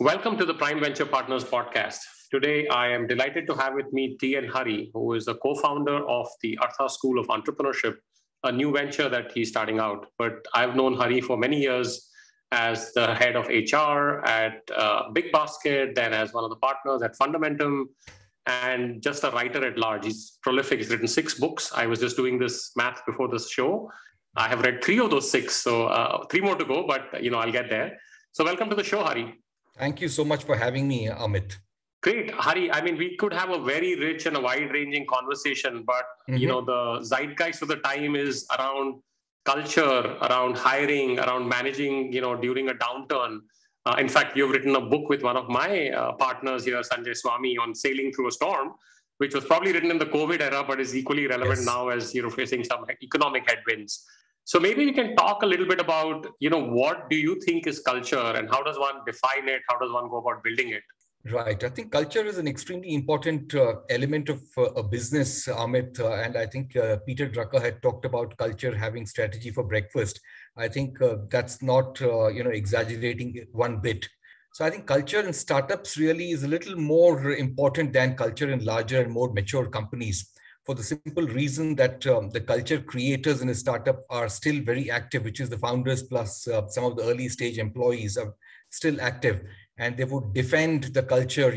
Welcome to the Prime Venture Partners podcast. Today, I am delighted to have with me T. N. Hari, who is the co-founder of the Artha School of Entrepreneurship, a new venture that he's starting out. But I've known Hari for many years as the head of HR at Bigbasket, then as one of the partners at Fundamentum, and just a writer at large. He's prolific. He's written 6 books. I was just doing this math before this show. I have read 3 of those 6, so 3 more to go, but I'll get there. So welcome to the show, Hari. Thank you so much for having me, Amit. Great. Hari, we could have a very rich and a wide-ranging conversation, but the zeitgeist of the time is around culture, around hiring, around managing, during a downturn. In fact, you've written a book with one of my partners here, Sanjay Swami, on sailing through a storm, which was probably written in the COVID era, but is equally relevant now as you're facing some economic headwinds. So maybe we can talk a little bit about, what do you think is culture and how does one define it? How does one go about building it? Right. I think culture is an extremely important element of a business, Amit. And I think Peter Drucker had talked about culture having strategy for breakfast. I think that's not, exaggerating one bit. So I think culture in startups really is a little more important than culture in larger and more mature companies, for the simple reason that the culture creators in a startup are still very active, which is the founders plus some of the early stage employees are still active, and they would defend the culture,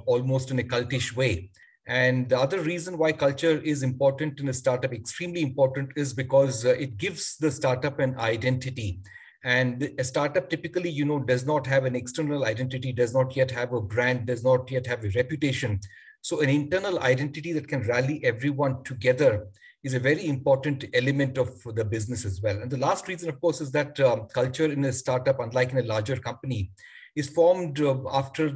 almost in a cultish way. And the other reason why culture is important in a startup, extremely important, is because it gives the startup an identity. And a startup typically, does not have an external identity, does not yet have a brand, does not yet have a reputation. So an internal identity that can rally everyone together is a very important element of the business as well. And the last reason, of course, is that culture in a startup, unlike in a larger company, is formed after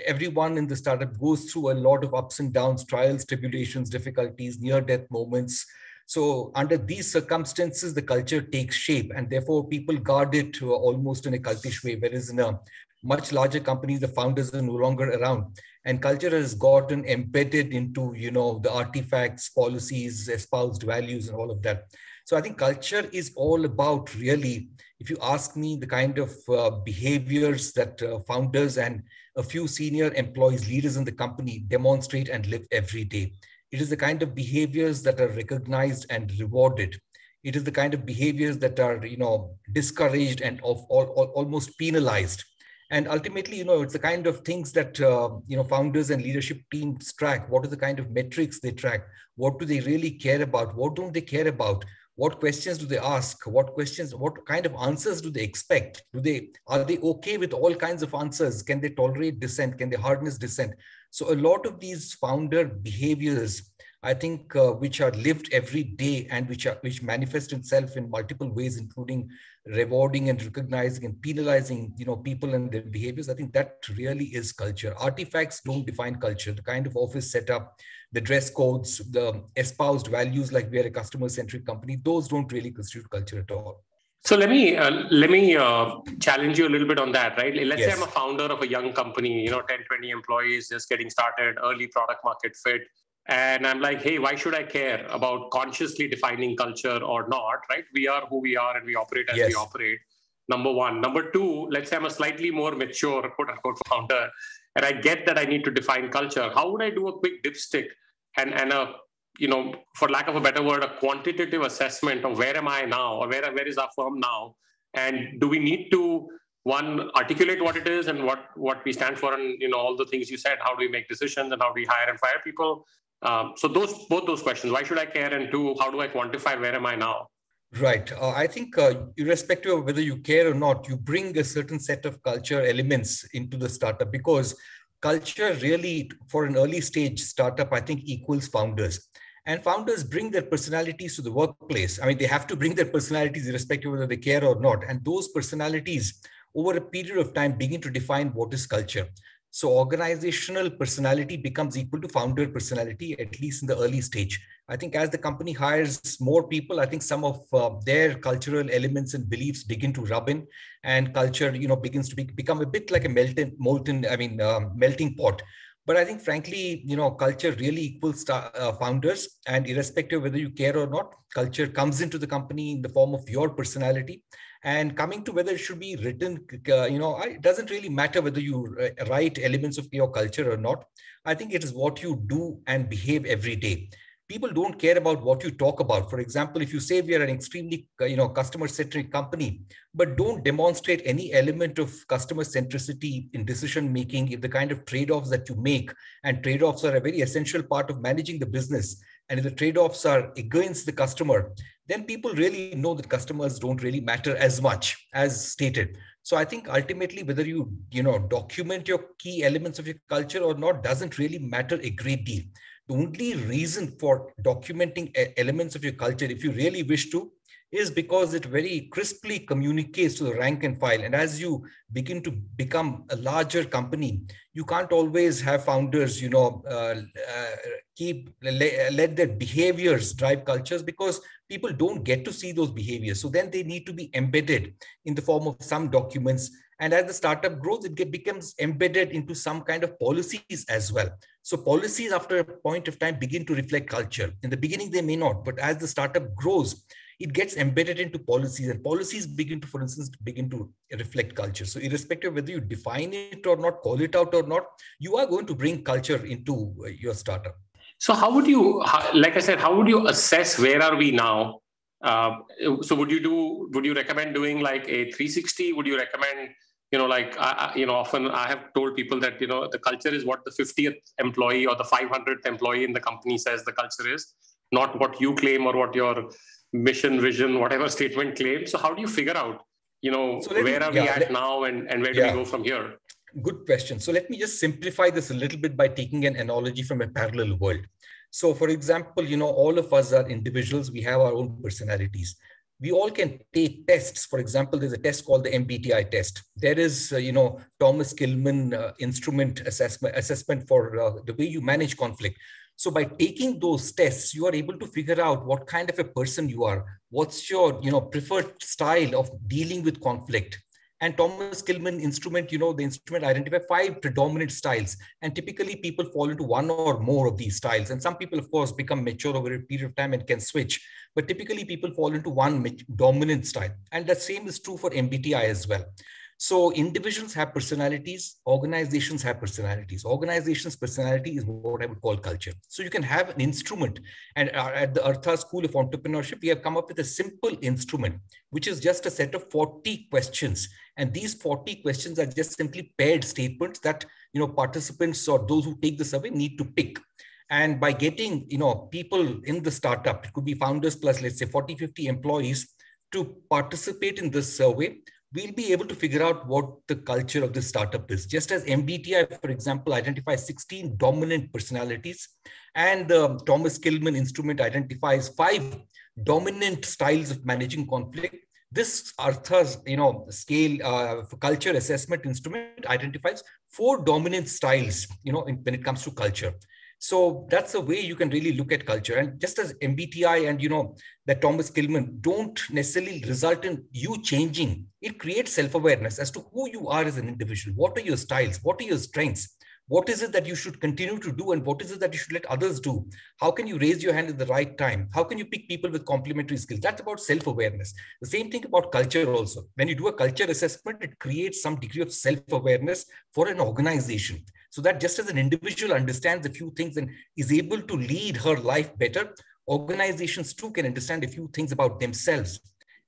everyone in the startup goes through a lot of ups and downs, trials, tribulations, difficulties, near-death moments. So under these circumstances, the culture takes shape, and therefore people guard it almost in a cultish way, whereas in a much larger companies, the founders are no longer around. And culture has gotten embedded into, the artifacts, policies, espoused values, and all of that. So I think culture is all about, really, if you ask me, the kind of behaviors that founders and a few senior employees, leaders in the company demonstrate and live every day. It is the kind of behaviors that are recognized and rewarded. It is the kind of behaviors that are, discouraged and almost penalized. And ultimately, it's the kind of things that, founders and leadership teams track. What are the kind of metrics they track? What do they really care about? What don't they care about? What questions do they ask? What kind of answers do they expect? Are they okay with all kinds of answers? Can they tolerate dissent? Can they harness dissent? So a lot of these founder behaviors, I think, which are lived every day and which manifest itself in multiple ways, including rewarding and recognizing and penalizing, people and their behaviors. I think that really is culture. Artifacts don't define culture. The kind of office setup, the dress codes, the espoused values, like we are a customer-centric company, those don't really constitute culture at all. So let me challenge you a little bit on that, right? Let's say I'm a founder of a young company, 10, 20 employees, just getting started, early product market fit. And I'm like, hey, why should I care about consciously defining culture or not, right? We are who we are and we operate as we operate. Number one. Number two, let's say I'm a slightly more mature, quote unquote, founder, and I get that I need to define culture. How would I do a quick dipstick and a, for lack of a better word, a quantitative assessment of where am I now, or where is our firm now? And do we need to, one, articulate what it is and what we stand for, and all the things you said? How do we make decisions and how do we hire and fire people? So both those questions, why should I care? And two, how do I quantify where am I now? Right. I think irrespective of whether you care or not, you bring a certain set of culture elements into the startup, because culture really, for an early stage startup, I think equals founders. And founders bring their personalities to the workplace. They have to bring their personalities irrespective of whether they care or not. And those personalities over a period of time begin to define what is culture. So organizational personality becomes equal to founder personality, at least in the early stage. I think as the company hires more people, I think some of their cultural elements and beliefs begin to rub in, and culture, begins to become a bit like a melting pot. But I think, frankly, culture really equals founders, and irrespective of whether you care or not, culture comes into the company in the form of your personality. And coming to whether it should be written, it doesn't really matter whether you write elements of your culture or not. I think it is what you do and behave every day. People don't care about what you talk about. For example, if you say we are an extremely, customer-centric company, but don't demonstrate any element of customer centricity in decision making, if the kind of trade-offs that you make, and trade-offs are a very essential part of managing the business, and if the trade-offs are against the customer, then people really know that customers don't really matter as much as stated. So I think ultimately whether you document your key elements of your culture or not doesn't really matter a great deal. The only reason for documenting elements of your culture, if you really wish to, is because it very crisply communicates to the rank and file. And as you begin to become a larger company, you can't always have founders, let their behaviors drive cultures, because people don't get to see those behaviors. So then they need to be embedded in the form of some documents. And as the startup grows, it becomes embedded into some kind of policies as well. So policies after a point of time begin to reflect culture. In the beginning, they may not, but as the startup grows, it gets embedded into policies, and policies begin to, for instance, reflect culture. So irrespective of whether you define it or not, call it out or not, you are going to bring culture into your startup. So how would you, like I said, how would you assess where are we now? So would you recommend doing like a 360? Would you recommend, often I have told people that, the culture is what the 50th employee or the 500th employee in the company says the culture is, not what you claim or what your mission, vision, whatever statement claims. So how do you figure out, where are we at now and where do we go from here? Good question. So let me just simplify this a little bit by taking an analogy from a parallel world. So for example, all of us are individuals. We have our own personalities. We all can take tests. For example, there's a test called the MBTI test. There is, Thomas Kilmann instrument assessment for the way you manage conflict. So by taking those tests, you are able to figure out what kind of a person you are. What's your, preferred style of dealing with conflict. And Thomas Kilmann instrument, the instrument identifies 5 predominant styles. And typically people fall into one or more of these styles. And some people, of course, become mature over a period of time and can switch. But typically people fall into one dominant style. And the same is true for MBTI as well. So individuals have personalities, organizations have personalities. Organizations' personality is what I would call culture. So you can have an instrument, and at the Artha School of Entrepreneurship, we have come up with a simple instrument, which is just a set of 40 questions. And these 40 questions are just simply paired statements that, participants or those who take the survey need to pick. And by getting, people in the startup, it could be founders plus, let's say 40, 50 employees to participate in this survey, we'll be able to figure out what the culture of this startup is. Just as MBTI, for example, identifies 16 dominant personalities, and the Thomas Kilmann instrument identifies 5 dominant styles of managing conflict. This Artha's, scale culture assessment instrument identifies 4 dominant styles, when it comes to culture. So that's the way you can really look at culture. And just as MBTI and, that Thomas Kilmann don't necessarily result in you changing, it creates self-awareness as to who you are as an individual. What are your styles? What are your strengths? What is it that you should continue to do? And what is it that you should let others do? How can you raise your hand at the right time? How can you pick people with complementary skills? That's about self-awareness. The same thing about culture also. When you do a culture assessment, it creates some degree of self-awareness for an organization. So that just as an individual understands a few things and is able to lead her life better, organizations too can understand a few things about themselves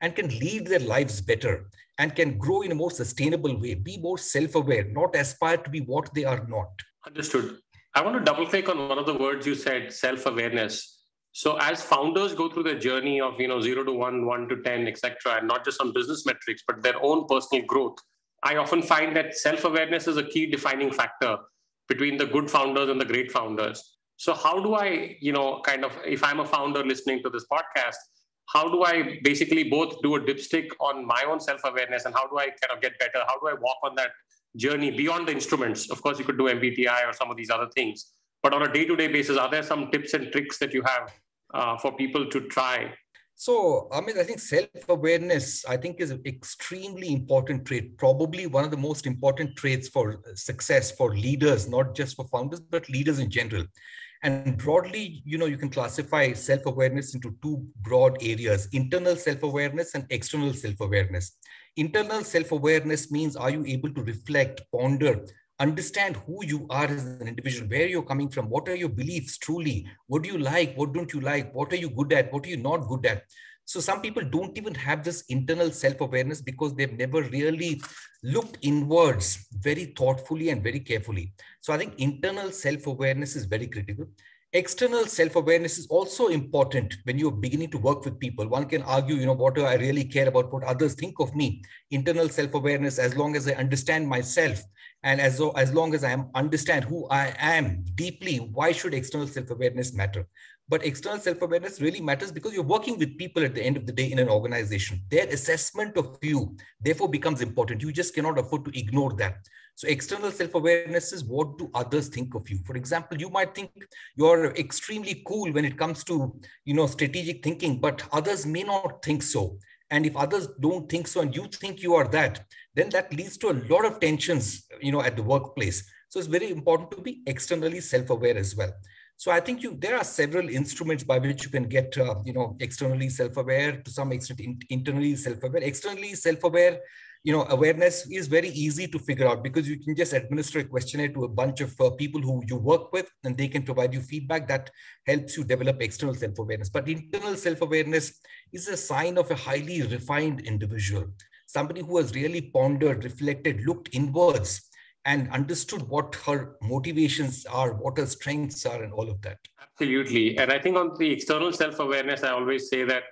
and can lead their lives better and can grow in a more sustainable way, be more self-aware, not aspire to be what they are not. Understood. I want to double click on one of the words you said, self-awareness. So as founders go through the journey of 0 to 1, 1 to 10, etc., and not just on business metrics, but their own personal growth, I often find that self-awareness is a key defining factor between the good founders and the great founders. So how do I, if I'm a founder listening to this podcast, how do I basically both do a dipstick on my own self-awareness and how do I kind of get better? How do I walk on that journey beyond the instruments? Of course, you could do MBTI or some of these other things, but on a day-to-day basis, are there some tips and tricks that you have for people to try? So, Amit, I think self-awareness, I think, is an extremely important trait, probably one of the most important traits for success for leaders, not just for founders, but leaders in general. And broadly, you can classify self-awareness into two broad areas: internal self-awareness and external self-awareness. Internal self-awareness means, are you able to reflect, ponder, understand who you are as an individual, where you're coming from, what are your beliefs truly, what do you like, what don't you like, what are you good at, what are you not good at. So some people don't even have this internal self-awareness because they've never really looked inwards very thoughtfully and very carefully. So I think internal self-awareness is very critical. External self-awareness is also important when you're beginning to work with people. One can argue, what do I really care about what others think of me? Internal self-awareness, as long as I understand myself and as long as I understand who I am deeply, why should external self-awareness matter? But external self-awareness really matters because you're working with people at the end of the day in an organization. Their assessment of you, therefore, becomes important. You just cannot afford to ignore that. So external self-awareness is, what do others think of you? For example, you might think you're extremely cool when it comes to, strategic thinking, but others may not think so. And if others don't think so and you think you are that, then that leads to a lot of tensions, at the workplace. So it's very important to be externally self-aware as well. So I think there are several instruments by which you can get, externally self-aware, to some extent internally self-aware. Externally self-aware, awareness is very easy to figure out because you can just administer a questionnaire to a bunch of people who you work with, and they can provide you feedback that helps you develop external self-awareness. But internal self-awareness is a sign of a highly refined individual, somebody who has really pondered, reflected, looked inwards, and understood what her motivations are, what her strengths are, and all of that. Absolutely. And I think on the external self-awareness, I always say that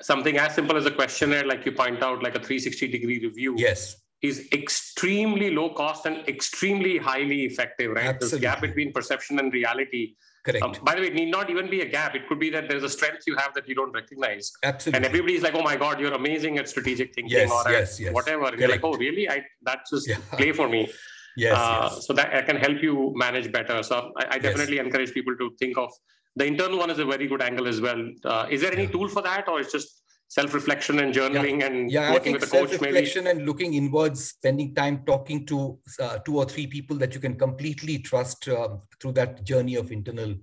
something as simple as a questionnaire, like you point out, like a 360-degree review, yes, is extremely low cost and extremely highly effective, right? Absolutely. This gap between perception and reality. Correct. By the way, it need not even be a gap. It could be that there's a strength you have that you don't recognize. Absolutely. And everybody's like, oh my God, you're amazing at strategic thinking, yes, or yes, whatever. Correct. You're like, oh, really? That's just play for me. Yes. So that I can help you manage better. So I definitely encourage people to think of the internal one is a very good angle as well. Is there any tool for that, or it's just self-reflection and journaling and working with a coach? Self-reflection and looking inwards, spending time talking to 2 or 3 people that you can completely trust through that journey of internal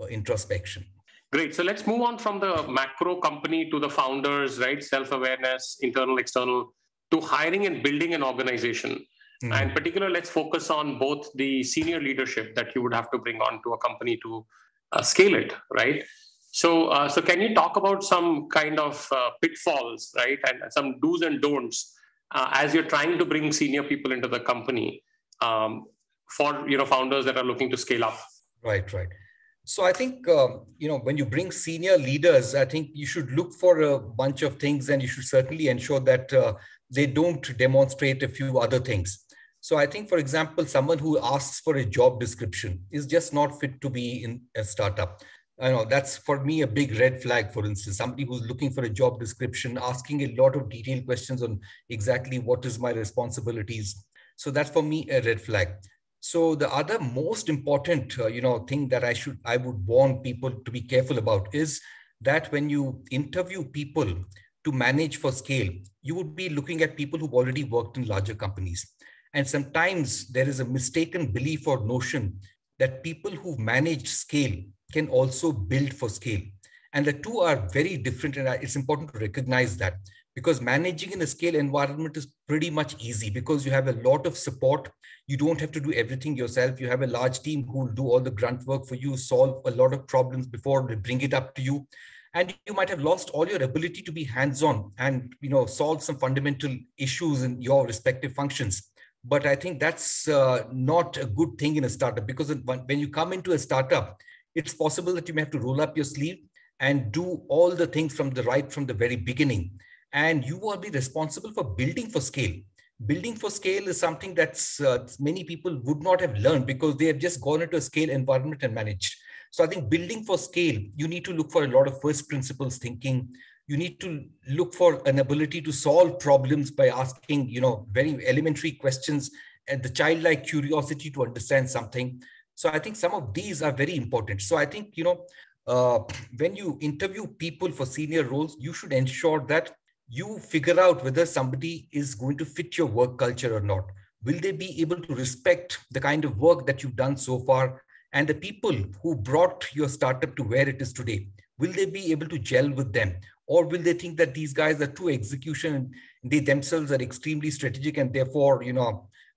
introspection. Great. So let's move on from the macro company to the founders, right? Self-awareness, internal, external, to hiring and building an organization. And in particular, let's focus on both the senior leadership that you would have to bring on to a company to scale it, right? So can you talk about some kind of pitfalls, right, and some do's and don'ts as you're trying to bring senior people into the company for founders that are looking to scale up? Right. So I think when you bring senior leaders, I think you should look for a bunch of things, and you should certainly ensure that they don't demonstrate a few other things. So I think, for example, someone who asks for a job description is just not fit to be in a startup. I know that's for me a big red flag. For instance, somebody who's looking for a job description, asking a lot of detailed questions on exactly what is my responsibilities. So that's for me a red flag. So the other most important, thing that I would warn people to be careful about is that when you interview people to manage for scale, you would be looking at people who've already worked in larger companies. And sometimes there is a mistaken belief or notion that people who manage scale can also build for scale. And the two are very different. And it's important to recognize that, because managing in a scale environment is pretty much easy because you have a lot of support. You don't have to do everything yourself. You have a large team who will do all the grunt work for you, solve a lot of problems before they bring it up to you. And you might have lost all your ability to be hands-on and solve some fundamental issues in your respective functions. But I think that's not a good thing in a startup, because when you come into a startup, it's possible that you may have to roll up your sleeve and do all the things from the very beginning. And you will be responsible for building for scale. Building for scale is something that's many people would not have learned because they have just gone into a scale environment and managed. So I think building for scale, you need to look for a lot of first principles thinking. You need to look for an ability to solve problems by asking, very elementary questions, and the childlike curiosity to understand something. So I think some of these are very important. So I think, uh, when you interview people for senior roles, you should ensure that you figure out whether somebody is going to fit your work culture or not. Will they be able to respect the kind of work that you've done so far? And the people who brought your startup to where it is today, will they be able to gel with them? Or will they think that these guys are too execution and they themselves are extremely strategic and therefore,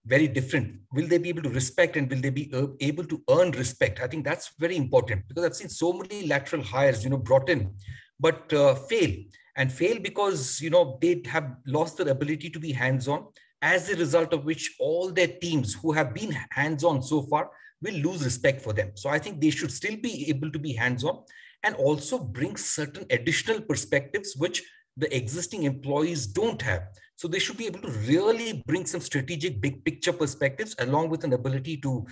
very different? Will they be able to respect and will they be able to earn respect? I think that's very important because I've seen so many lateral hires, brought in, but fail and fail because, they have lost their ability to be hands-on, as a result of which all their teams who have been hands-on so far will lose respect for them. So I think they should still be able to be hands-on and also bring certain additional perspectives which the existing employees don't have. So they should be able to really bring some strategic big picture perspectives along with an ability to,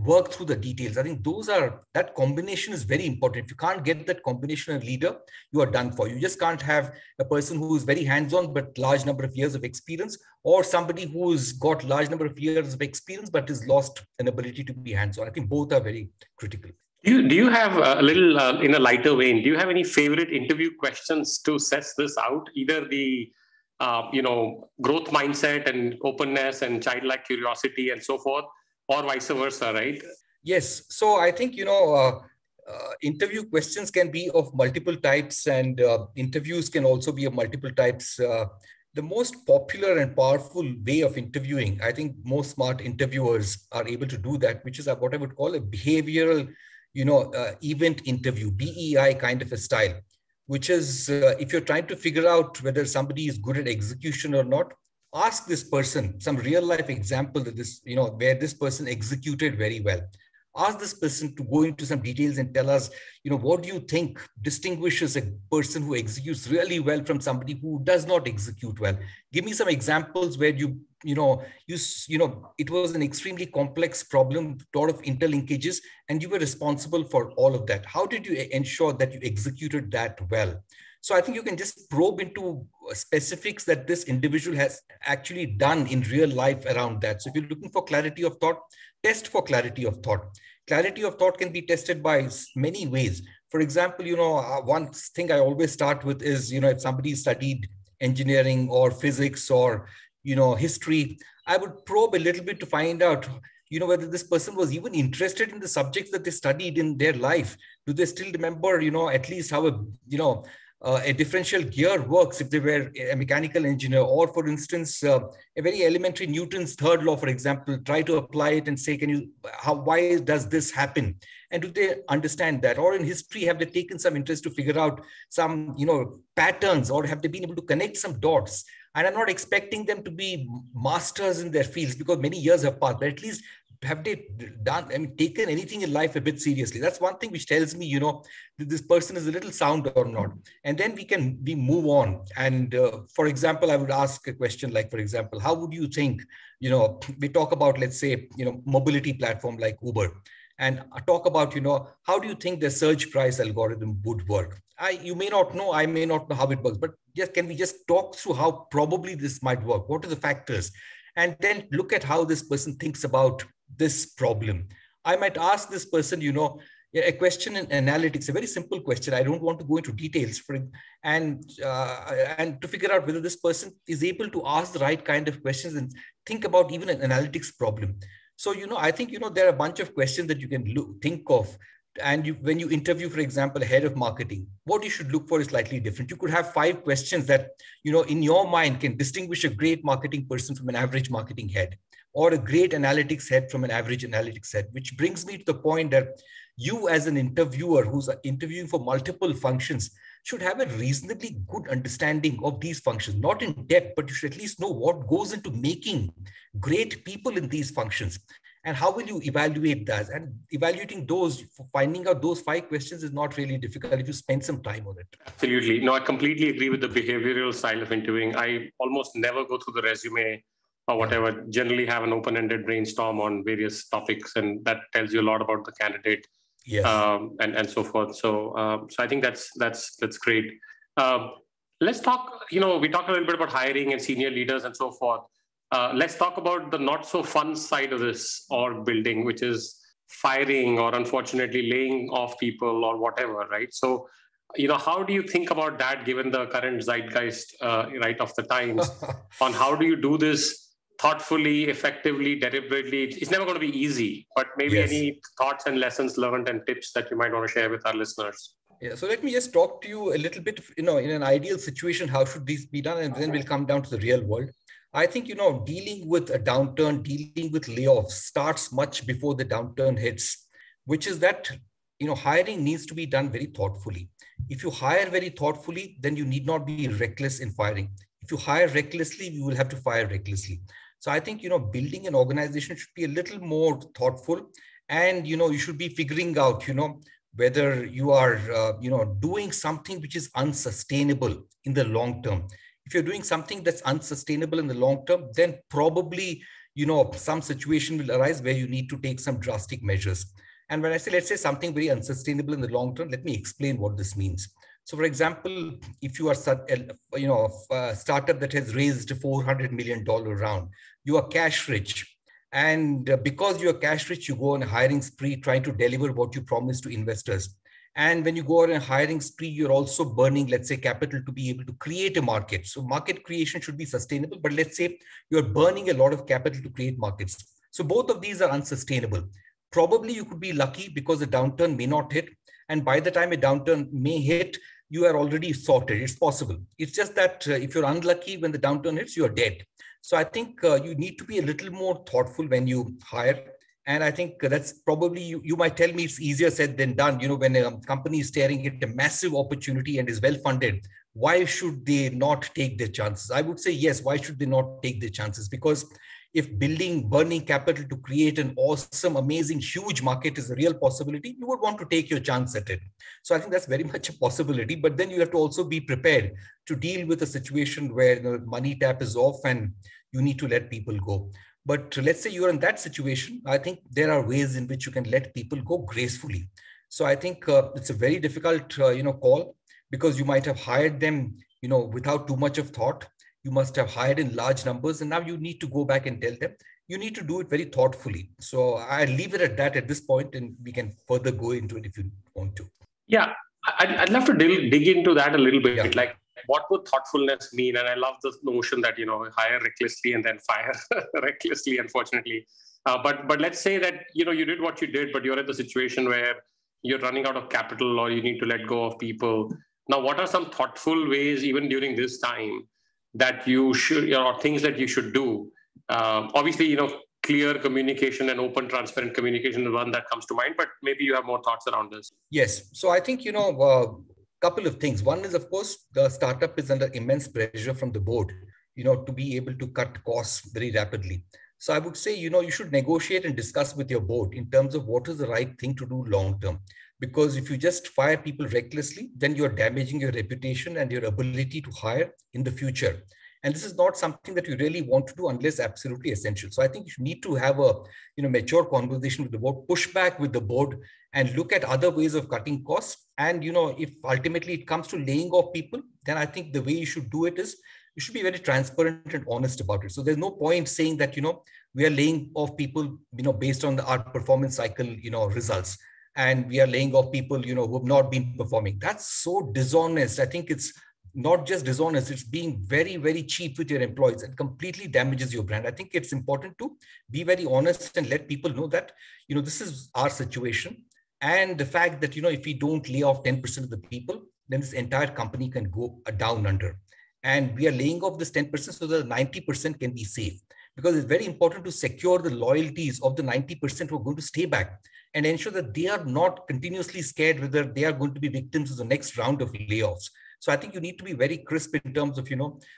work through the details. I think that combination is very important. If you can't get that combination of leader, you are done for. You just can't have a person who is very hands-on but large number of years of experience, or somebody who's got large number of years of experience but has lost an ability to be hands-on. I think both are very critical. Do you have a little, in a lighter vein, do you have any favorite interview questions to set this out? Either the, growth mindset and openness and childlike curiosity and so forth, or vice versa, right? Yes. So I think, interview questions can be of multiple types and interviews can also be of multiple types. The most popular and powerful way of interviewing, I think most smart interviewers are able to do that, which is what I would call a behavioral event interview, BEI kind of a style, which is if you're trying to figure out whether somebody is good at execution or not, ask this person some real life example that where this person executed very well. Ask this person to go into some details and tell us, what do you think distinguishes a person who executes really well from somebody who does not execute well? Give me some examples where it was an extremely complex problem, a lot of interlinkages, and you were responsible for all of that. How did you ensure that you executed that well? So I think you can just probe into specifics that this individual has actually done in real life around that. So if you're looking for clarity of thought, test for clarity of thought. Clarity of thought can be tested by many ways. For example, one thing I always start with is, if somebody studied engineering or physics or, history, I would probe a little bit to find out, whether this person was even interested in the subjects that they studied in their life. Do they still remember, at least how a differential gear works if they were a mechanical engineer, or for instance, a very elementary Newton's third law, for example, try to apply it and say, why does this happen? And do they understand that? Or in history, have they taken some interest to figure out some, patterns, or have they been able to connect some dots? And I'm not expecting them to be masters in their fields because many years have passed, but at least have they taken anything in life a bit seriously? That's one thing which tells me, that this person is a little sound or not. And then we move on. And for example, I would ask a question like, for example, how would you think, we talk about, let's say, mobility platform like Uber, and talk about, how do you think the surge price algorithm would work? You may not know, I may not know how it works, but can we just talk through how probably this might work? What are the factors? And then look at how this person thinks about this problem. I might ask this person, a question in analytics, a very simple question. I don't want to go into details and to figure out whether this person is able to ask the right kind of questions and think about even an analytics problem. So, I think, there are a bunch of questions that you can think of. And when you interview, for example, a head of marketing, what you should look for is slightly different. You could have 5 questions that, in your mind can distinguish a great marketing person from an average marketing head, or a great analytics head from an average analytics head, which brings me to the point that you as an interviewer who's interviewing for multiple functions should have a reasonably good understanding of these functions, not in depth, but you should at least know what goes into making great people in these functions. And how will you evaluate that? And evaluating those, finding out those 5 questions is not really difficult if you spend some time on it. Absolutely. No, I completely agree with the behavioral style of interviewing. I almost never go through the resume or whatever, generally have an open-ended brainstorm on various topics, and that tells you a lot about the candidate. Yes. And so forth. So I think that's great. Let's talk, we talked a little bit about hiring and senior leaders and so forth. Let's talk about the not so fun side of this org building, which is firing or unfortunately laying off people or whatever, right? So, how do you think about that given the current zeitgeist, right, of the times, on how do you do this thoughtfully, effectively, deliberately? It's never going to be easy, but maybe Yes. any thoughts and lessons learned and tips that you might want to share with our listeners? Yeah, so let me just talk to you a little bit, in an ideal situation, how should these be done? And then we'll come down to the real world. I think, dealing with a downturn, dealing with layoffs starts much before the downturn hits, which is that, hiring needs to be done very thoughtfully. If you hire very thoughtfully, then you need not be reckless in firing. If you hire recklessly, you will have to fire recklessly. So I think, building an organization should be a little more thoughtful, and, you should be figuring out, whether you are doing something which is unsustainable in the long term. If you're doing something that's unsustainable in the long term, then probably some situation will arise where you need to take some drastic measures. And when I say, let's say, something very unsustainable in the long term, let me explain what this means. So for example, if you are a startup that has raised $400 million round, you are cash rich. And because you're cash rich, you go on a hiring spree trying to deliver what you promised to investors. And when you go on a hiring spree, you're also burning, let's say, capital to be able to create a market. So market creation should be sustainable, but let's say you're burning a lot of capital to create markets. So both of these are unsustainable. Probably you could be lucky because the downturn may not hit. And by the time a downturn may hit, you are already sorted. It's possible. It's just that if you're unlucky when the downturn hits, you're dead. So I think you need to be a little more thoughtful when you hire. And I think that's probably, you might tell me it's easier said than done. When a company is staring at a massive opportunity and is well funded, why should they not take their chances? I would say, yes, why should they not take their chances? Because if burning capital to create an awesome, amazing, huge market is a real possibility, you would want to take your chance at it. So I think that's very much a possibility, but then you have to also be prepared to deal with a situation where the money tap is off and you need to let people go. But let's say you're in that situation, I think there are ways in which you can let people go gracefully. So I think it's a very difficult, call, because you might have hired them, without too much of thought. You must have hired in large numbers, and now you need to go back and tell them. You need to do it very thoughtfully. So I leave it at that at this point, and we can further go into it if you want to. Yeah, I'd love to dig into that a little bit. Yeah. Like, what would thoughtfulness mean? And I love the notion that, hire recklessly and then fire recklessly, unfortunately. But let's say that, you did what you did, but you're at the situation where you're running out of capital or you need to let go of people. Now, what are some thoughtful ways, even during this time, that you should, or things that you should do? Obviously, clear communication and open, transparent communication is one that comes to mind, but maybe you have more thoughts around this. Yes. So I think, couple of things. One is, of course, the startup is under immense pressure from the board, to be able to cut costs very rapidly. So I would say, you should negotiate and discuss with your board in terms of what is the right thing to do long term. Because if you just fire people recklessly, then you're damaging your reputation and your ability to hire in the future. And this is not something that you really want to do unless absolutely essential. So I think you need to have a mature conversation with the board, push back with the board, and look at other ways of cutting costs. And if ultimately it comes to laying off people, then I think the way you should do it is you should be very transparent and honest about it. So there's no point saying that we are laying off people based on our performance cycle results, and we are laying off people who have not been performing. That's so dishonest. I think it's not just dishonest, it's being very, very cheap with your employees and completely damages your brand. I think it's important to be very honest and let people know that, this is our situation. And the fact that, if we don't lay off 10% of the people, then this entire company can go down under. And we are laying off this 10% so that 90% can be safe. Because it's very important to secure the loyalties of the 90% who are going to stay back and ensure that they are not continuously scared whether they are going to be victims of the next round of layoffs. So I think you need to be very crisp in terms of,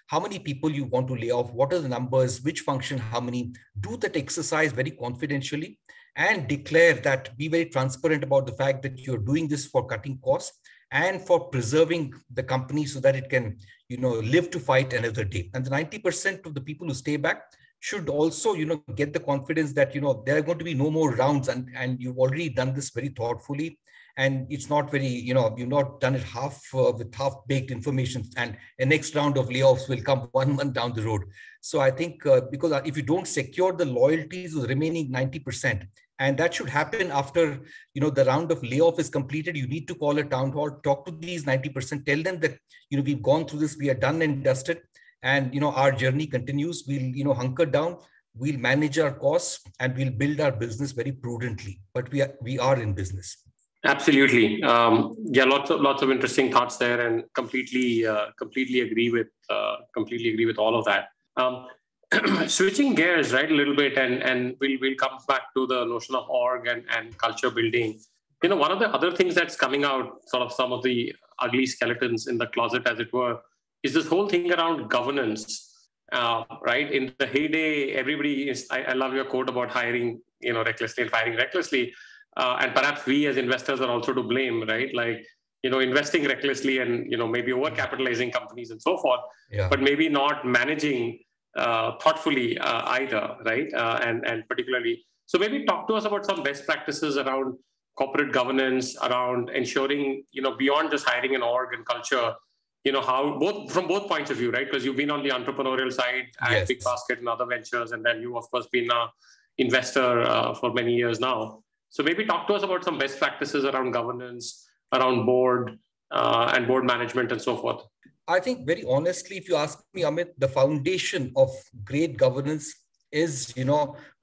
how many people you want to lay off, what are the numbers, which function, how many. Do that exercise very confidentially and declare that, be very transparent about the fact that you're doing this for cutting costs and for preserving the company so that it can, live to fight another day. And the 90% of the people who stay back should also, get the confidence that, there are going to be no more rounds, and you've already done this very thoughtfully. And it's not very, you've not done it with half-baked information, and a next round of layoffs will come 1 month down the road. So I think because if you don't secure the loyalties of the remaining 90%, And that should happen after, the round of layoff is completed. You need to call a town hall, talk to these 90%, tell them that, we've gone through this, we are done and dusted. And, our journey continues. We'll, hunker down, we'll manage our costs, and we'll build our business very prudently. But we are in business. Absolutely. Yeah, lots of interesting thoughts there, and completely agree with all of that. Switching gears, right, a little bit, and we'll come back to the notion of org and culture building. One of the other things that's coming out, sort of some of the ugly skeletons in the closet, as it were, is this whole thing around governance. Right, in the heyday, everybody is. I love your quote about hiring, recklessly and firing recklessly, and perhaps we as investors are also to blame, right? Like, investing recklessly and maybe overcapitalizing companies and so forth, but maybe not managing thoughtfully either, right? And particularly, so maybe talk to us about some best practices around corporate governance, around ensuring, beyond just hiring an org and culture, how from both points of view, right? Because you've been on the entrepreneurial side at Bigbasket and other ventures, and then you, of course, been an investor for many years now. So maybe talk to us about some best practices around governance, around board and board management and so forth. I think very honestly, if you ask me, Amit, the foundation of great governance is,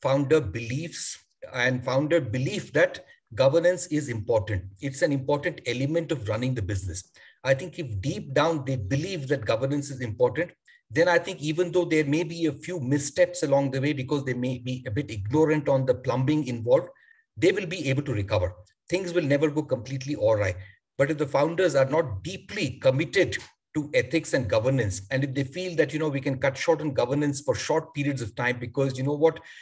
founder beliefs and founder belief that governance is important. It's an important element of running the business. I think if deep down they believe that governance is important, then I think even though there may be a few missteps along the way because they may be a bit ignorant on the plumbing involved, they will be able to recover. Things will never go completely awry. But if the founders are not deeply committed to ethics and governance, and if they feel that, we can cut short on governance for short periods of time because,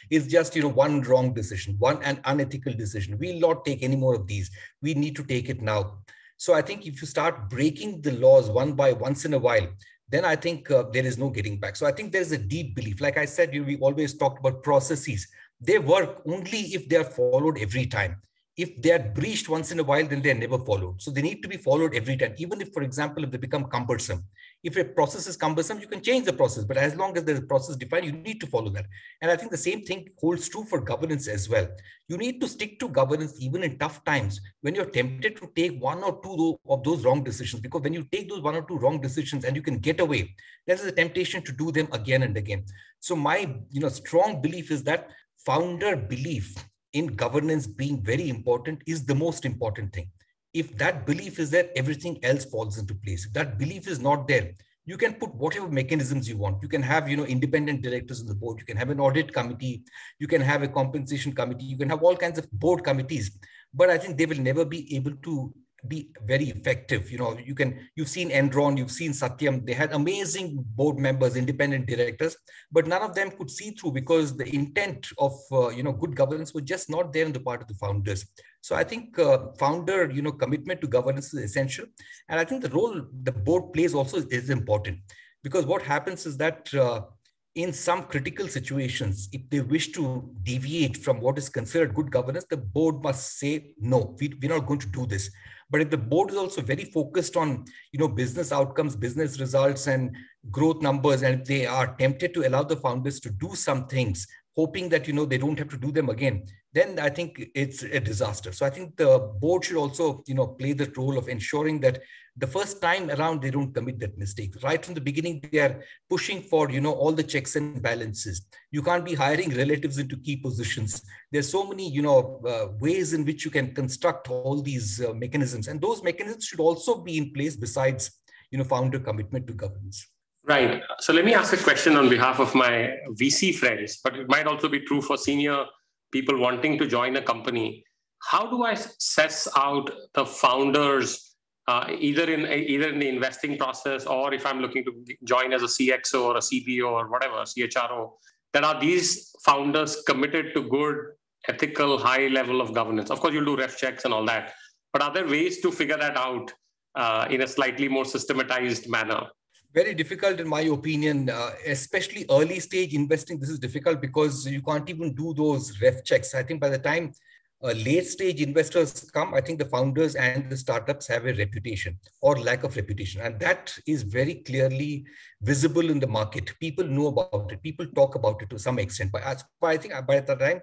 is just, one wrong decision, an unethical decision. We'll not take any more of these. We need to take it now. So I think if you start breaking the laws once in a while, then I think there is no getting back. So I think there's a deep belief. Like I said, we always talked about processes. They work only if they are followed every time. If they are breached once in a while, then they are never followed. So they need to be followed every time. Even if, for example, if they become cumbersome, if a process is cumbersome, you can change the process. But as long as there's a process defined, you need to follow that. And I think the same thing holds true for governance as well. You need to stick to governance even in tough times when you're tempted to take one or two of those wrong decisions. Because when you take those one or two wrong decisions and you can get away, there's a temptation to do them again and again. So my strong belief is that founder belief in governance being very important is the most important thing. If that belief is there, everything else falls into place. If that belief is not there, you can put whatever mechanisms you want. You can have, independent directors on the board. You can have an audit committee. You can have a compensation committee. You can have all kinds of board committees. But I think they will never be able to be very effective. You've seen Enron, you've seen Satyam. They had amazing board members, independent directors, but none of them could see through because the intent of good governance was just not there on the part of the founders. So I think founder commitment to governance is essential, and I think the role the board plays also is important, because what happens is that in some critical situations, if they wish to deviate from what is considered good governance, the board must say, no, we're not going to do this. But if the board is also very focused on, business outcomes, business results, and growth numbers, and if they are tempted to allow the founders to do some things, hoping that, they don't have to do them again, then I think it's a disaster. So I think the board should also, play the role of ensuring that the first time around, they don't commit that mistake. Right from the beginning, they are pushing for, all the checks and balances. You can't be hiring relatives into key positions. There's so many, ways in which you can construct all these mechanisms. And those mechanisms should also be in place besides, founder commitment to governance. Right. So let me ask a question on behalf of my VC friends, but it might also be true for senior people wanting to join a company. How do I assess out the founders, either in the investing process, or if I'm looking to join as a CXO or a CBO or whatever, CHRO, that are these founders committed to good, ethical, high level of governance? Of course, you'll do ref checks and all that, but are there ways to figure that out in a slightly more systematized manner? Very difficult, in my opinion, especially early stage investing. This is difficult because you can't even do those ref checks. I think by the time late stage investors come, I think the founders and the startups have a reputation or lack of reputation. And that is very clearly visible in the market. People know about it. People talk about it to some extent. But I think by the time,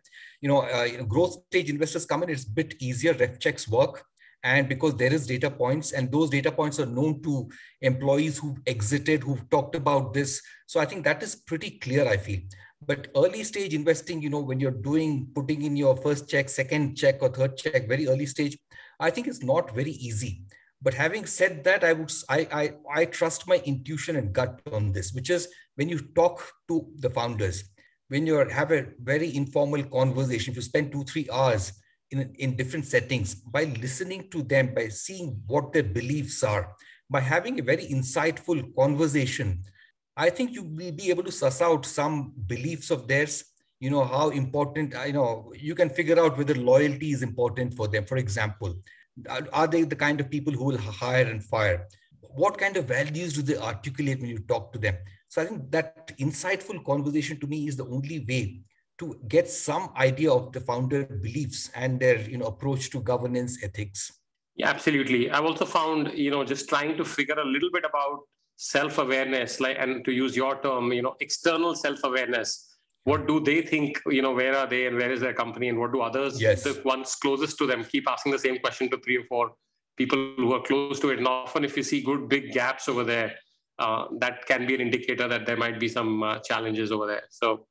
growth stage investors come in, it's a bit easier. Ref checks work. And because there is data points, and those data points are known to employees who've exited, who've talked about this. So I think that is pretty clear, I feel. But early stage investing, when you're putting in your first check, second check, or third check, very early stage, I think it's not very easy. But having said that, I trust my intuition and gut on this, which is when you talk to the founders, when you have a very informal conversation, if you spend 2-3 hours in different settings, by listening to them, by seeing what their beliefs are, by having a very insightful conversation, I think you will be able to suss out some beliefs of theirs, how important, you can figure out whether loyalty is important for them. For example, are they the kind of people who will hire and fire? What kind of values do they articulate when you talk to them? So I think that insightful conversation to me is the only way to get some idea of the founder beliefs and their approach to governance ethics. Yeah, absolutely. I've also found, just trying to figure a little bit about self-awareness, and to use your term, external self-awareness. What do they think, where are they and where is their company, and what do others, the ones closest to them, keep asking the same question to 3 or 4 people who are close to it. And often if you see good big gaps over there, that can be an indicator that there might be some challenges over there. So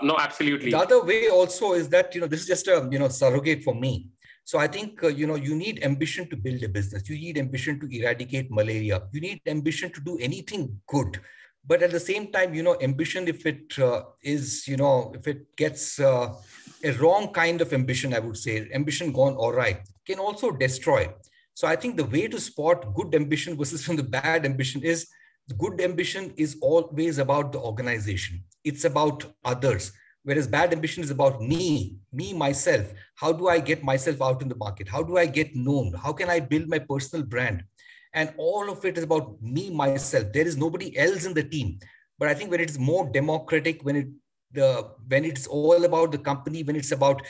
no, absolutely. The other way also is that, this is just a, surrogate for me. So I think, you need ambition to build a business. You need ambition to eradicate malaria. You need ambition to do anything good. But at the same time, ambition, if it if it gets a wrong kind of ambition, I would say, ambition gone awry, can also destroy. So I think the way to spot good ambition versus from the bad ambition is, good ambition is always about the organization. It's about others. Whereas bad ambition is about me, myself. How do I get myself out in the market? How do I get known? How can I build my personal brand? And all of it is about me, myself. There is nobody else in the team. But I think when it's more democratic, when it's all about the company, when it's about,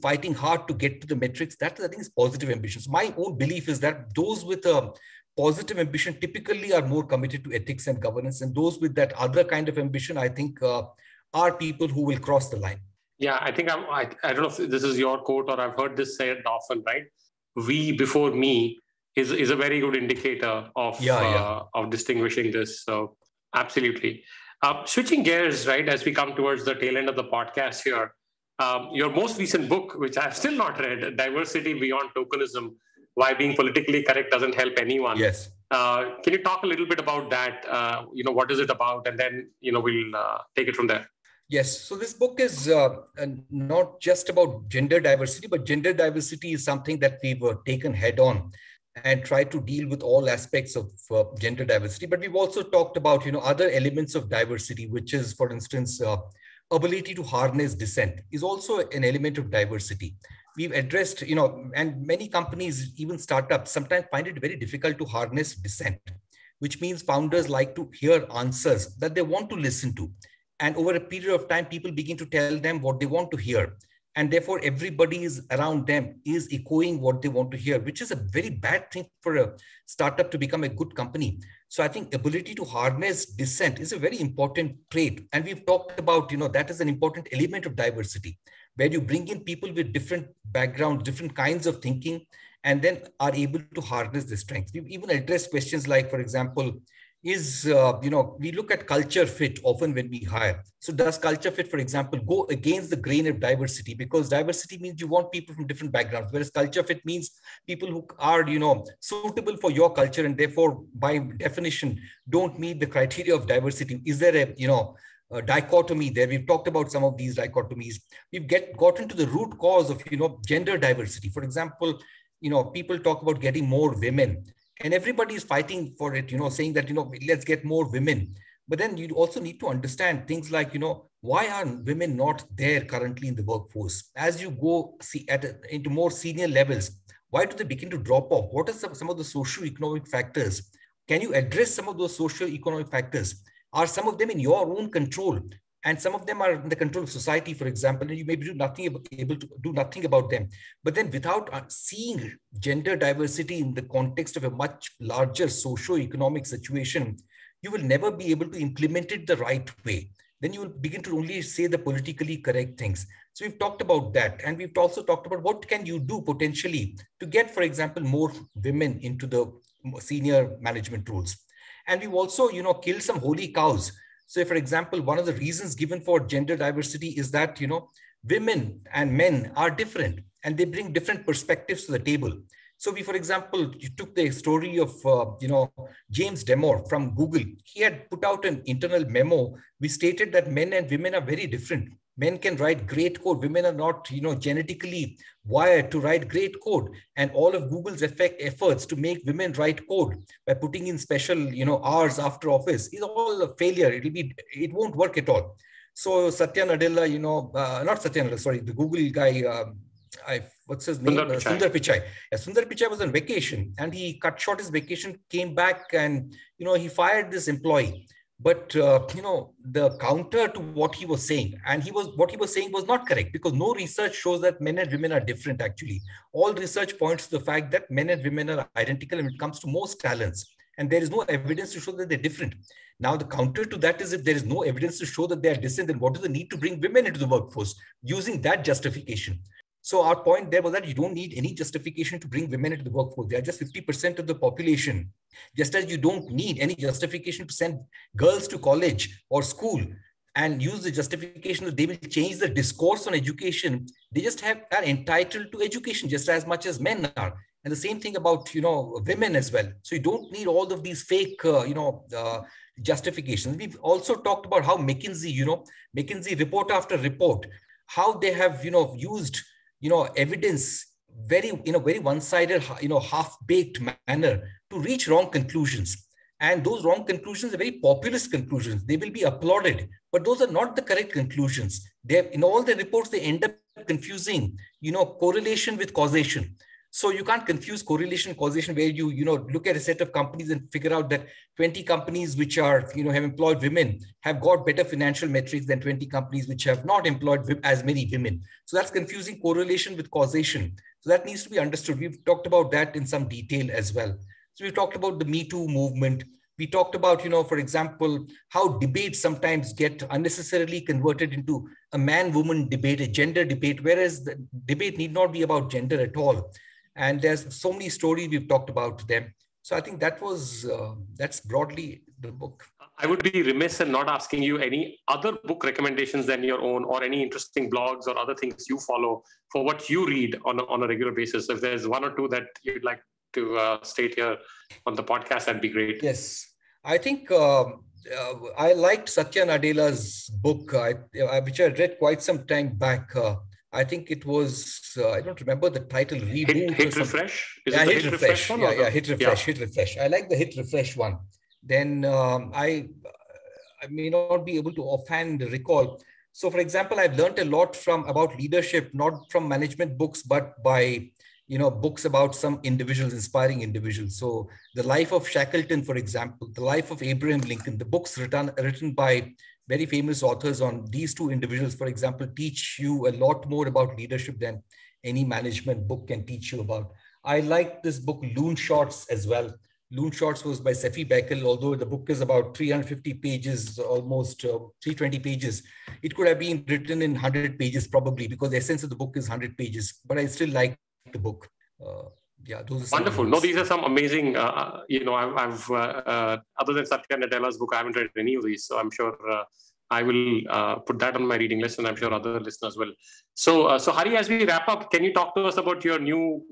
fighting hard to get to the metrics, that I think is positive ambition. So my own belief is that those with a positive ambition typically are more committed to ethics and governance. And those with that other kind of ambition, I think, are people who will cross the line. Yeah, I think I don't know if this is your quote or I've heard this said often, right? We before me is a very good indicator of distinguishing this. So absolutely. Switching gears, right, as we come towards the tail end of the podcast here, your most recent book, which I've still not read, Diversity Beyond Tokenism, Why Being Politically Correct Doesn't Help Anyone. Yes. Can you talk a little bit about that? What is it about? And then, we'll take it from there. Yes. So this book is not just about gender diversity, but gender diversity is something that we've taken head on and tried to deal with all aspects of gender diversity. But we've also talked about, other elements of diversity, which is, for instance, ability to harness dissent is also an element of diversity. We've addressed, and many companies, even startups, sometimes find it very difficult to harness dissent, which means founders like to hear answers that they want to listen to. And over a period of time, people begin to tell them what they want to hear. And therefore, everybody is around them is echoing what they want to hear, which is a very bad thing for a startup to become a good company. So I think ability to harness dissent is a very important trait. And we've talked about, that is an important element of diversity, where you bring in people with different backgrounds, different kinds of thinking, and then are able to harness the strengths. We've even addressed questions like, for example, we look at culture fit often when we hire. So does culture fit, for example, go against the grain of diversity? Because diversity means you want people from different backgrounds, whereas culture fit means people who are, suitable for your culture and therefore, by definition, don't meet the criteria of diversity. Is there a dichotomy there? We've talked about some of these dichotomies. We've gotten to the root cause of, gender diversity. For example, people talk about getting more women. And everybody is fighting for it, saying that, let's get more women. But then you also need to understand things like, why are women not there currently in the workforce? As you go into more senior levels, why do they begin to drop off? What are some of the socio-economic factors? Can you address some of those socio-economic factors? Are some of them in your own control And some of them are in the control of society, for example, and you may be able to do nothing about them. But then without seeing gender diversity in the context of a much larger socio-economic situation, you will never be able to implement it the right way. Then you will begin to only say the politically correct things. So we've talked about that. And we've also talked about what can you do potentially to get, for example, more women into the senior management roles. And we've also, killed some holy cows. So, for example, one of the reasons given for gender diversity is that, women and men are different and they bring different perspectives to the table. So we, for example, you took the story of, James Damore from Google. He had put out an internal memo. We stated that men and women are very different. Men can write great code. Women are not, genetically wired to write great code. And all of Google's efforts to make women write code by putting in special, hours after office is all a failure. It won't work at all. So Satya Nadella, not Satya Nadella, sorry, the Google guy, what's his name? Sundar Pichai. Yeah, Sundar Pichai was on vacation and he cut short his vacation, came back and, he fired this employee. But, the counter to what he was saying, what he was saying was not correct, because no research shows that men and women are different, actually. All research points to the fact that men and women are identical when it comes to most talents. And there is no evidence to show that they're different. Now, the counter to that is, if there is no evidence to show that they are different, then what is the need to bring women into the workforce using that justification? So our point there was that you don't need any justification to bring women into the workforce. They are just 50% of the population. Just as you don't need any justification to send girls to college or school and use the justification that they will change the discourse on education. They just are entitled to education just as much as men are. And the same thing about, women as well. So you don't need all of these fake, justifications. We've also talked about how McKinsey report after report, how they have, used evidence in a very one-sided, half-baked manner to reach wrong conclusions. And those wrong conclusions are very populist conclusions. They will be applauded, but those are not the correct conclusions. In all the reports, they end up confusing, correlation with causation. So you can't confuse correlation and causation where you, look at a set of companies and figure out that 20 companies which are, have employed women have got better financial metrics than 20 companies which have not employed as many women. So that's confusing correlation with causation. So that needs to be understood. We've talked about that in some detail as well. So we've talked about the Me Too movement. We talked about, for example, how debates sometimes get unnecessarily converted into a man-woman debate, a gender debate, whereas the debate need not be about gender at all. And there's so many stories we've talked about them. So I think that's broadly the book. I would be remiss in not asking you any other book recommendations than your own, or any interesting blogs or other things you follow for what you read on a regular basis. If there's one or two that you'd like to state here on the podcast, that'd be great. Yes, I think I liked Satya Nadella's book, which I read quite some time back. I think it was, I don't remember the title. Hit Refresh? Is it the Hit Refresh one? Yeah, Hit Refresh, Hit Refresh. I like the Hit Refresh one. Then I may not be able to offhand recall. So for example, I've learned a lot about leadership, not from management books, but by, books about some individuals, inspiring individuals. So The Life of Shackleton, for example, The Life of Abraham Lincoln, the books written by very famous authors on these two individuals, for example, teach you a lot more about leadership than any management book can teach you about. I like this book, Loon Shots, as well. Loon Shots was by Sefi Baikel, although the book is about 350 pages, almost 320 pages. It could have been written in 100 pages probably, because the essence of the book is 100 pages, but I still like the book. Those are wonderful. No, these are some amazing, I've other than Satya Nadella's book, I haven't read any of these. So I'm sure I will put that on my reading list, and I'm sure other listeners will. So Hari, as we wrap up, can you talk to us about your new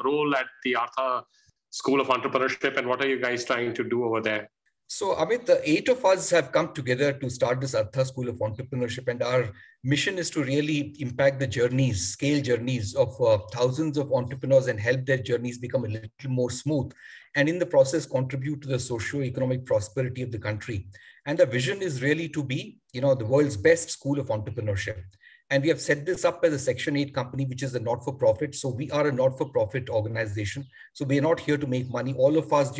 role at the Artha School of Entrepreneurship, and what are you guys trying to do over there? So Amit, the 8 of us have come together to start this Artha School of Entrepreneurship, and our mission is to really impact the journeys, scale journeys of thousands of entrepreneurs and help their journeys become a little more smooth, and in the process contribute to the socio-economic prosperity of the country. And the vision is really to be, the world's best school of entrepreneurship. And we have set this up as a Section 8 company, which is a not-for-profit. So we are a not-for-profit organization. So we are not here to make money. All of us,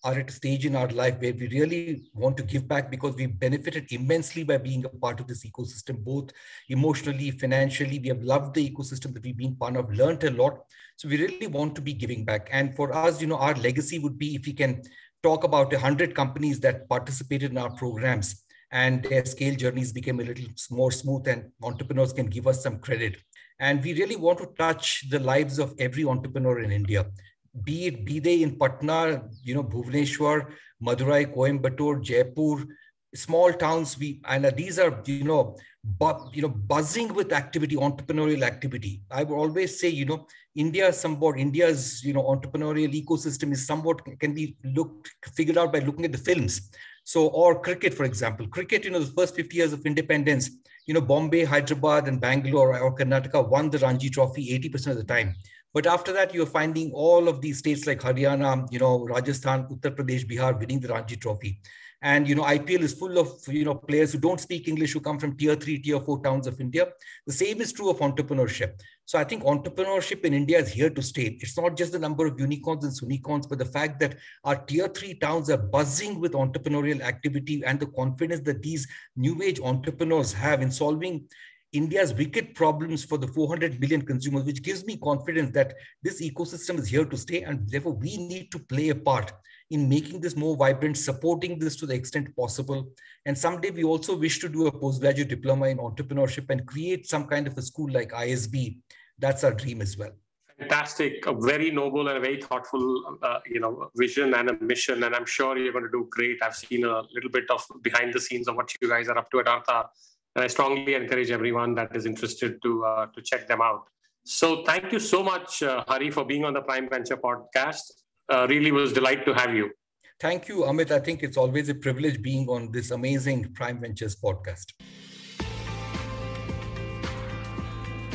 are at a stage in our life where we really want to give back because we've benefited immensely by being a part of this ecosystem, both emotionally, financially. We have loved the ecosystem that we've been part of, learned a lot. So we really want to be giving back. And for us, our legacy would be if we can talk about 100 companies that participated in our programs and their scale journeys became a little more smooth and entrepreneurs can give us some credit. And we really want to touch the lives of every entrepreneur in India. Be they in Patna, Bhubaneswar, Madurai, Coimbatore, Jaipur, small towns. These are, buzzing with activity, entrepreneurial activity. I would always say, India's entrepreneurial ecosystem is somewhat can be figured out by looking at the films. So, or cricket, for example, the first 50 years of independence, Bombay, Hyderabad, and Bangalore or Karnataka won the Ranji Trophy 80% of the time. But after that, you're finding all of these states like Haryana, Rajasthan, Uttar Pradesh, Bihar winning the Ranji Trophy. And, IPL is full of, players who don't speak English, who come from tier 3, tier 4 towns of India. The same is true of entrepreneurship. So I think entrepreneurship in India is here to stay. It's not just the number of unicorns and sunicorns, but the fact that our tier 3 towns are buzzing with entrepreneurial activity and the confidence that these new age entrepreneurs have in solving India's wicked problems for the 400 million consumers, which gives me confidence that this ecosystem is here to stay. And therefore, we need to play a part in making this more vibrant, supporting this to the extent possible. And someday we also wish to do a postgraduate diploma in entrepreneurship and create some kind of a school like ISB. That's our dream as well. Fantastic, a very noble and a very thoughtful, vision and a mission. And I'm sure you're going to do great. I've seen a little bit of behind the scenes of what you guys are up to at Artha. And I strongly encourage everyone that is interested to check them out. So thank you so much, Hari, for being on the Prime Venture podcast. Really was a delight to have you. Thank you, Amit. I think it's always a privilege being on this amazing Prime Ventures podcast.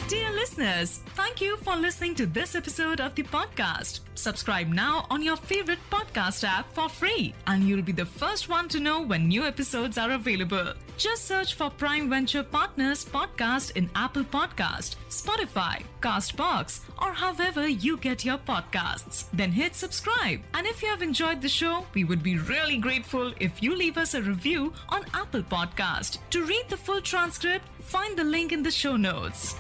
Dear listeners, thank you for listening to this episode of the podcast. Subscribe now on your favorite podcast app for free, and you'll be the first one to know when new episodes are available. Just search for Prime Venture Partners podcast in Apple Podcast, Spotify, Castbox, or however you get your podcasts. Then hit subscribe. And if you have enjoyed the show, we would be really grateful if you leave us a review on Apple Podcast. To read the full transcript, find the link in the show notes.